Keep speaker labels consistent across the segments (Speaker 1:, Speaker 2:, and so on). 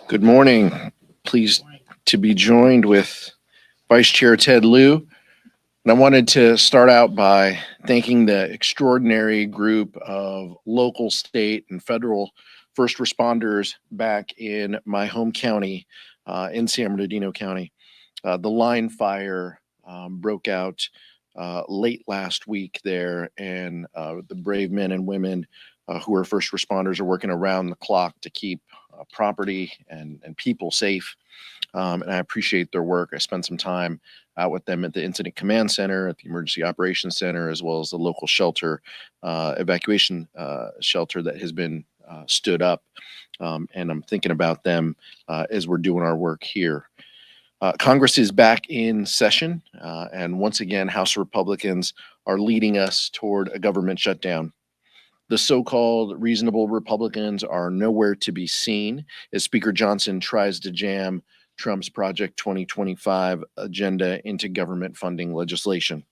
Speaker 1: Good morning. Pleased to be joined with Vice Chair Ted Lieu. And I wanted to start out by thanking the extraordinary group of local, state, and federal first responders back in my home county, in San Bernardino County. The line fire broke out late last week there, and the brave men and women who are first responders are working around the clock to keep property and people safe. And I appreciate their work. I spent some time out with them at the Incident Command Center, at the Emergency Operations Center, as well as the local shelter, evacuation shelter that has been stood up. And I'm thinking about them as we're doing our work here. Congress is back in session, and once again, House Republicans are leading us toward a government shutdown. The so-called reasonable Republicans are nowhere to be seen as Speaker Johnson tries to jam Trump's Project 2025 agenda into government funding legislation.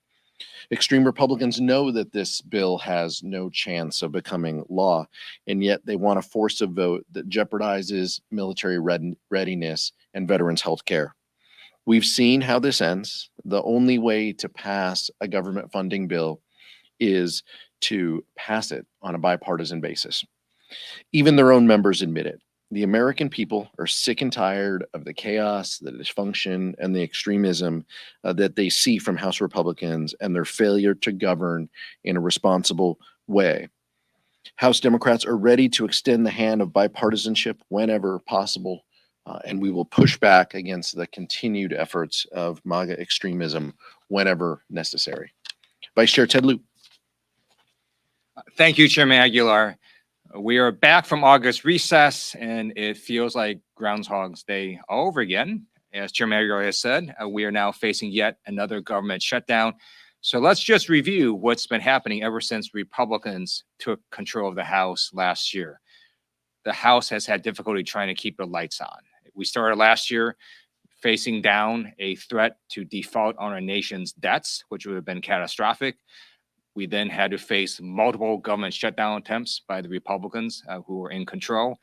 Speaker 1: Extreme Republicans know that this bill has no chance of becoming law, and yet they want to force a vote that jeopardizes military readiness and veterans' health care. We've seen how this ends. The only way to pass a government funding bill is to pass it on a bipartisan basis. Even their own members admit it. The American people are sick and tired of the chaos, the dysfunction, and the extremism that they see from House Republicans and their failure to govern in a responsible way. House Democrats are ready to extend the hand of bipartisanship whenever possible, and we will push back against the continued efforts of MAGA extremism whenever necessary. Vice Chair Ted Lieu.
Speaker 2: Thank you, Chairman Aguilar. We are back from August recess, and it feels like Groundhog's Day all over again. As Chairman Aguilar has said, we are now facing yet another government shutdown. So let's just review what's been happening ever since Republicans took control of the House last year. The House has had difficulty trying to keep the lights on. We started last year facing down a threat to default on our nation's debts, which would have been catastrophic. We then had to face multiple government shutdown attempts by the Republicans who were in control.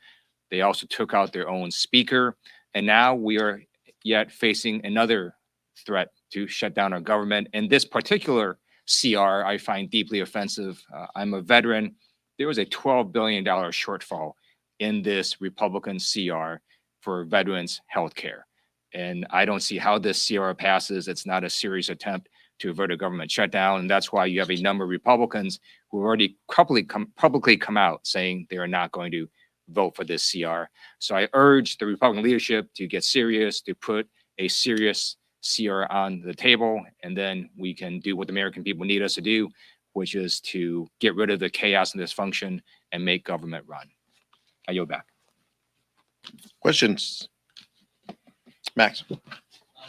Speaker 2: They also took out their own speaker. And now we are yet facing another threat to shut down our government. And this particular CR I find deeply offensive. I'm a veteran. There was a $12 billion shortfall in this Republican CR for veterans' health care. And I don't see how this CR passes. It's not a serious attempt to avert a government shutdown. And that's why you have a number of Republicans who have already publicly come out saying they are not going to vote for this CR. So I urge the Republican leadership to get serious, to put a serious CR on the table, and then we can do what the American people need us to do, which is to get rid of the chaos and dysfunction and make government run. I yield back.
Speaker 1: Questions? Max.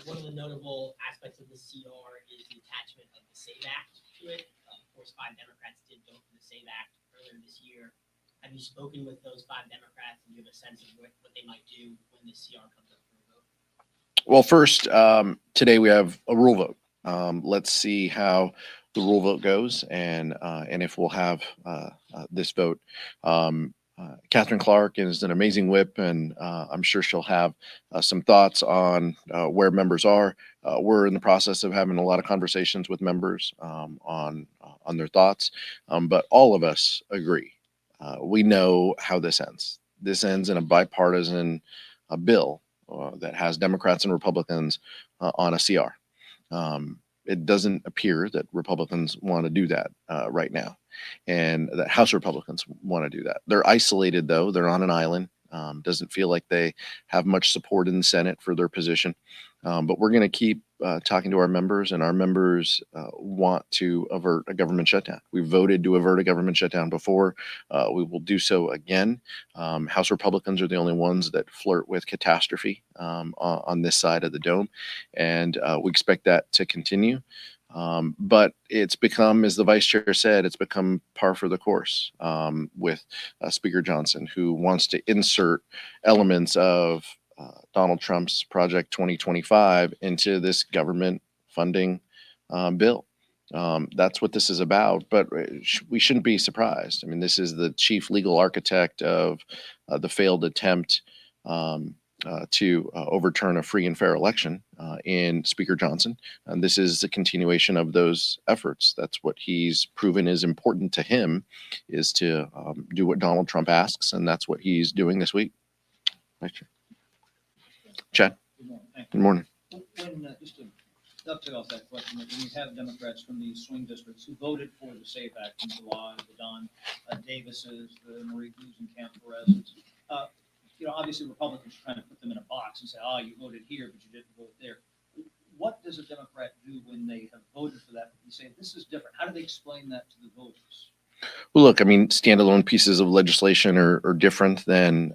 Speaker 3: One of the notable aspects of the CR is the attachment of the SAVE Act to it. Of course, 5 Democrats did vote for the SAVE Act earlier this year. Have you spoken with those 5 Democrats, and do you have a sense of what they might do when the CR comes up for a vote?
Speaker 1: Well, first, today we have a rule vote. Let's see how the rule vote goes, and if we'll have this vote. Catherine Clark is an amazing whip, and I'm sure she'll have some thoughts on where members are. We're in the process of having a lot of conversations with members on their thoughts, but all of us agree. We know how this ends. This ends in a bipartisan bill that has Democrats and Republicans on a CR. It doesn't appear that Republicans want to do that right now, and that House Republicans want to do that. They're isolated, though. They're on an island. Doesn't feel like they have much support in the Senate for their position. But we're going to keep talking to our members, and our members want to avert a government shutdown. We voted to avert a government shutdown before. We will do so again. House Republicans are the only ones that flirt with catastrophe on this side of the dome, and we expect that to continue. But it's become, as the vice chair said, it's become par for the course with Speaker Johnson, who wants to insert elements of Donald Trump's Project 2025 into this government funding bill. That's what this is about, but we shouldn't be surprised. I mean, this is the chief legal architect of the failed attempt to overturn a free and fair election in Speaker Johnson. And this is a continuation of those efforts. That's what he's proven is important to him, is to do what Donald Trump asks, and that's what he's doing this week. Vice Chair. Chad.
Speaker 4: Good morning. Thank
Speaker 1: Good
Speaker 4: you.
Speaker 1: morning.
Speaker 4: When, just to dovetail off that question, when you have Democrats from these swing districts who voted for the SAFE Act in July, the Don Davises, the Marie Glusenkamp Perez's, obviously Republicans are trying to put them in a box and say, oh, you voted here, but you didn't vote there. What does a Democrat do when they have voted for that? You say, this is different. How do they explain that to the voters?
Speaker 1: Well, look, I mean, standalone pieces of legislation are different than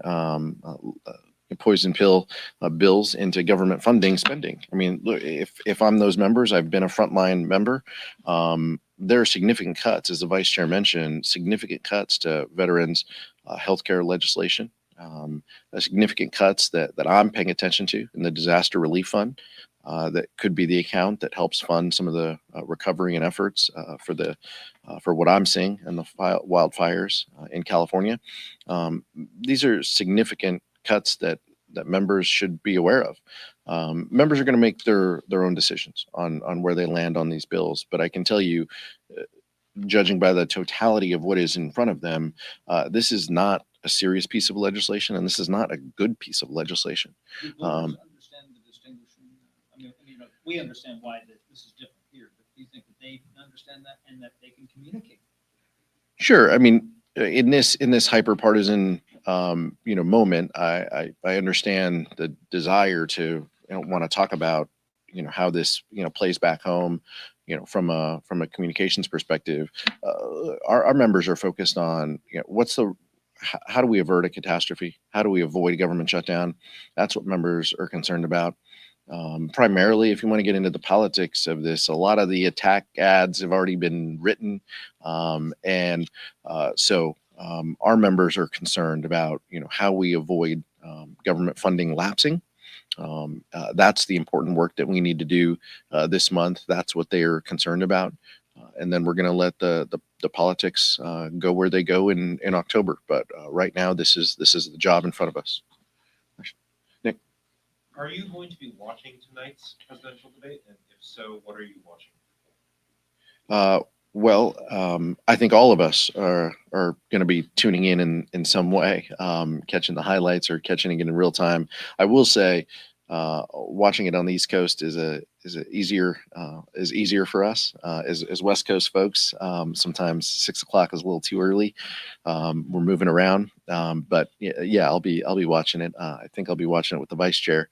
Speaker 1: poison pill bills into government funding spending. I mean, look, if I'm those members, I've been a frontline member. There are significant cuts, as the vice chair mentioned, significant cuts to veterans' healthcare legislation. Significant cuts that I'm paying attention to in the disaster relief fund. That could be the account that helps fund some of the recovery and efforts for what I'm seeing in the wildfires in California. These are significant cuts that members should be aware of. Members are going to make their own decisions on where they land on these bills, but I can tell you, judging by the totality of what is in front of them, this is not a serious piece of legislation, and this is not a good piece of legislation.
Speaker 4: Do voters understand the distinguishing? We understand why this is different here, but do you think that they understand that and that they can communicate?
Speaker 1: Sure. I mean, in this hyper partisan moment, I understand the desire to want to talk about how this plays back home, from a communications perspective. Our members are focused on how do we avert a catastrophe? How do we avoid a government shutdown? That's what members are concerned about. Primarily, if you want to get into the politics of this, a lot of the attack ads have already been written. So our members are concerned about, how we avoid government funding lapsing. That's the important work that we need to do this month. That's what they are concerned about. And then we're going to let the politics go where they go in October. But right now, this is the job in front of us. Nick.
Speaker 5: Are you going to be watching tonight's presidential debate? And if so, what are you watching?
Speaker 1: I think all of us are going to be tuning in some way, catching the highlights or catching it in real time. I will say, watching it on the East Coast is easier for us as West Coast folks. Sometimes 6 o'clock is a little too early. We're moving around, but yeah, I'll be watching it. I think I'll be watching it with the vice chair.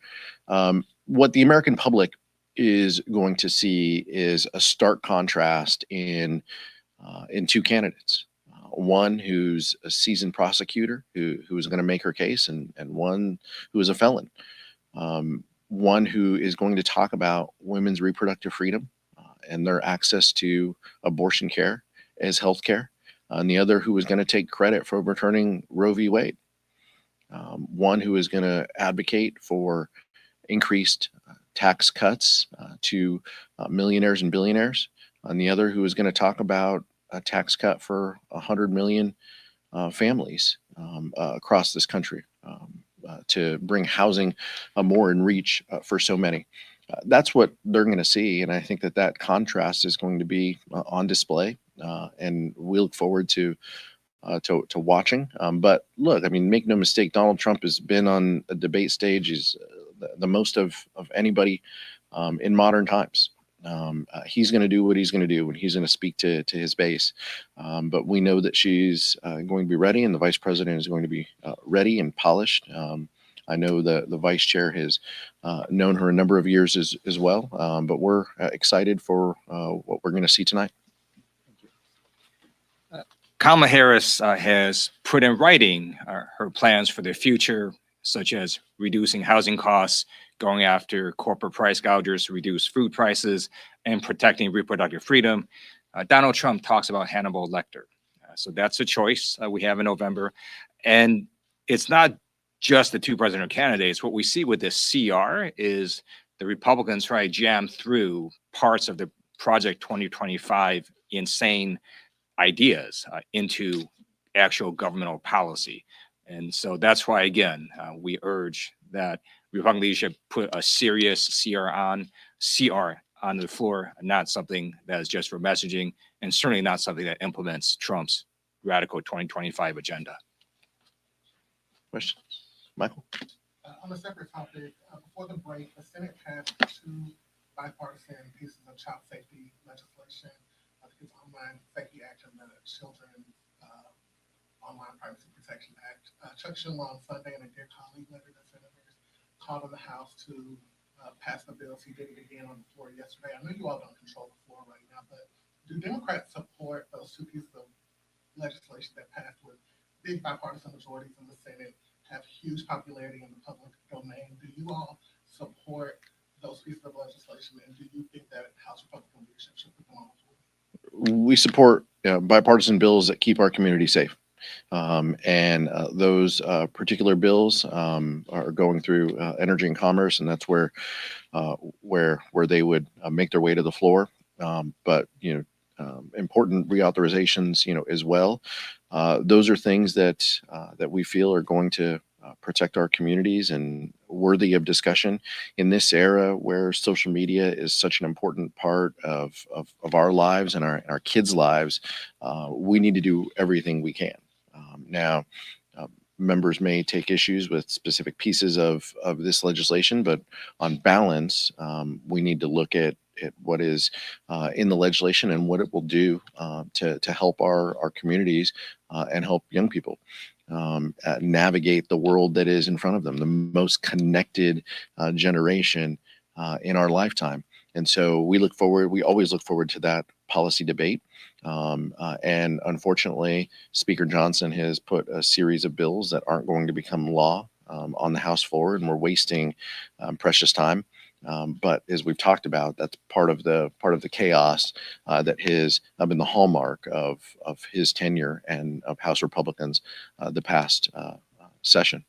Speaker 1: What the American public is going to see is a stark contrast in two candidates. One who's a seasoned prosecutor who is going to make her case, and one who is a felon. One who is going to talk about women's reproductive freedom and their access to abortion care as health care, and the other who is going to take credit for overturning Roe v. Wade. One who is going to advocate for increased tax cuts to millionaires and billionaires, and the other who is going to talk about a tax cut for 100 million families across this country. To bring housing more in reach for so many. That's what they're going to see. And I think that contrast is going to be on display. And we look forward to watching. But look, I mean, make no mistake, Donald Trump has been on a debate stage. He's the most of anybody in modern times. He's going to do what he's going to do, and he's going to speak to his base. But we know that she's going to be ready, and the vice president is going to be ready and polished. I know the vice chair has known her a number of years as well, but we're excited for what we're going to see tonight.
Speaker 2: Kamala Harris has put in writing her plans for the future, such as reducing housing costs, going after corporate price gougers to reduce food prices, and protecting reproductive freedom. Donald Trump talks about Hannibal Lecter. So that's a choice we have in November. And it's not just the two presidential candidates. What we see with this CR is the Republicans try to jam through parts of the Project 2025 insane ideas into actual governmental policy. And so that's why, again, we urge that Republican leadership put a serious CR on the floor, not something that is just for messaging, and certainly not something that implements Trump's radical 2025 agenda.
Speaker 1: Questions? Michael?
Speaker 6: On a separate topic, before the break, the Senate passed 2 bipartisan pieces of child safety legislation. I think it's Online Safety Act and the Children Online Privacy Protection Act. Chuck Schumer on Sunday in a Dear Colleague letter to senators called on the House to pass the bills. He did it again on the floor yesterday. I know you all don't control the floor right now, but do Democrats support those 2 pieces of legislation that passed with big bipartisan majorities in the Senate, have huge popularity in the public domain? Do you all support those pieces of legislation, and do you think that House Republican leadership should put them on the floor?
Speaker 1: We support bipartisan bills that keep our community safe. Those particular bills are going through Energy and Commerce, and that's where they would make their way to the floor. But important reauthorizations, as well. Those are things that we feel are going to protect our communities and worthy of discussion in this era where social media is such an important part of our lives and our kids' lives. We need to do everything we can. Now, members may take issues with specific pieces of this legislation, but on balance, we need to look at what is in the legislation and what it will do to help our communities and help young people navigate the world that is in front of them, the most connected generation in our lifetime. And so we always look forward to that policy debate. And unfortunately, Speaker Johnson has put a series of bills that aren't going to become law on the House floor, and we're wasting precious time. But as we've talked about, that's part of the chaos that has been the hallmark of his tenure and of House Republicans the past session.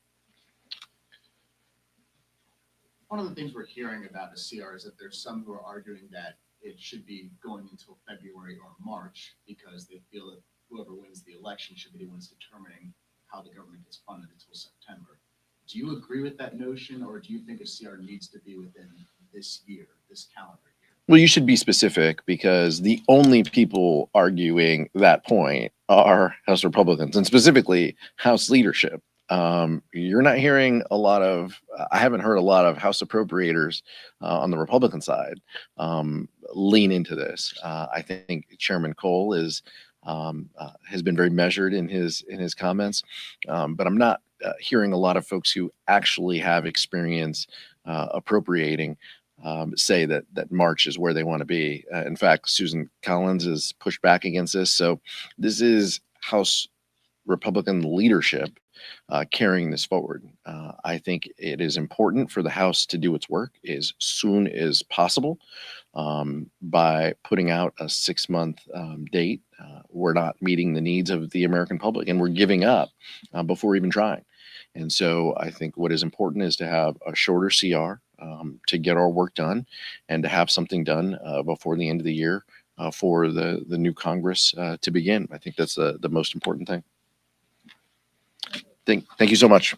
Speaker 7: One of the things we're hearing about the CR is that there's some who are arguing that it should be going until February or March because they feel that whoever wins the election should be the ones determining how the government gets funded until September. Do you agree with that notion, or do you think a CR needs to be within this year, this calendar year?
Speaker 1: Well, you should be specific, because the only people arguing that point are House Republicans, and specifically House leadership. You're not hearing I haven't heard a lot of House appropriators on the Republican side lean into this. I think Chairman Cole has been very measured in his comments, but I'm not hearing a lot of folks who actually have experience appropriating say that March is where they want to be. In fact, Susan Collins has pushed back against this. So this is House Republican leadership carrying this forward. I think it is important for the House to do its work as soon as possible by putting out a 6-month date. We're not meeting the needs of the American public, and we're giving up before even trying. And so I think what is important is to have a shorter CR to get our work done, and to have something done before the end of the year for the new Congress to begin. I think that's the most important thing. Thank you so much.